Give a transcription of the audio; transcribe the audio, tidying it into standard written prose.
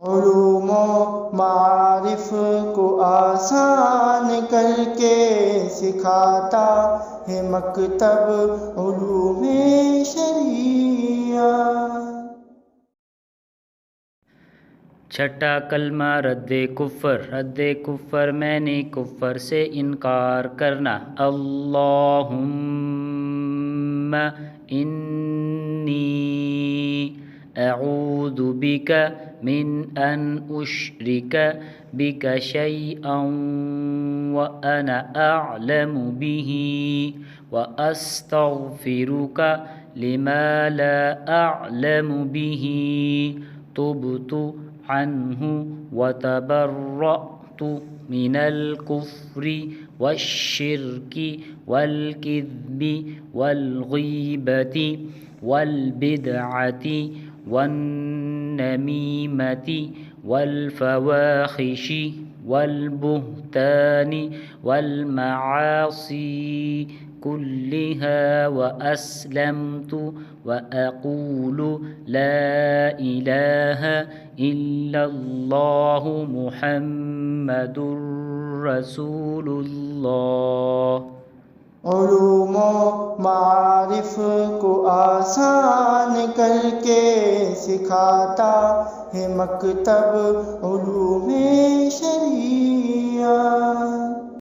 उलूमो मारिफ को आसान करके सिखाता है मकतब उलूमे शरिया। छठा कलमा रद्दे कुफ़र मैंने कुफ़र से इनकार करना। अल्लाहुम्मा इन्नी अऊज़ु बिका मिन अन उश्रिका बिका शैअन व अना अअलमु बिही व अस्तग़फिरुका लिमा ला अअलमु बिही तुबतु अन्हु व तबर्रअतु मिनल कुफ्रि वश्शिर्कि वल किज़्बि वल ग़ीबति वल बिदअति वन नमीमति वल फ़वाहिशि वल बुहतानि वल मआसी कुल्लिहा व अस्लमतु व अक़ूलु ला इलाहा इल्लल्लाहु मुहम्मदुर रसूलुल्लाह। उलूमो मारिफ को आसान करके सिखाता है मकतब